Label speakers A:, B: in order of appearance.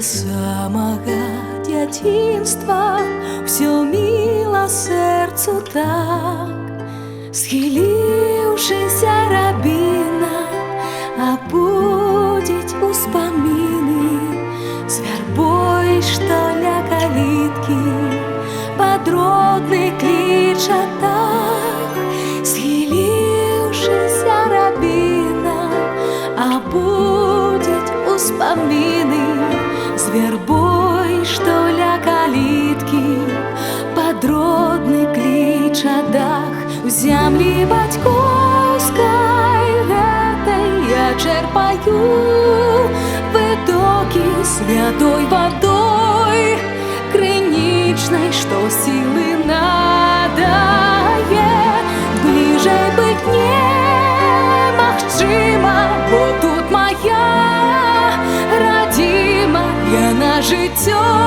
A: самага дзяцінства ўсё міла сэрцу так, схіліўшыся рабіна, абудзіць успаміны з вярбой, што ля каліткі падродны кліча так. Схіліўшыся рабіна, абудзіць успаміны з вярбой, што ля каліткі падродны кліча дах. У зямлі бацькоўскай гэтай я чэрпаю вытокі святой вадой крынічнай, што сілы надае. Бліжэй быць немагчыма, бо тут мая радзіма, яна жыццё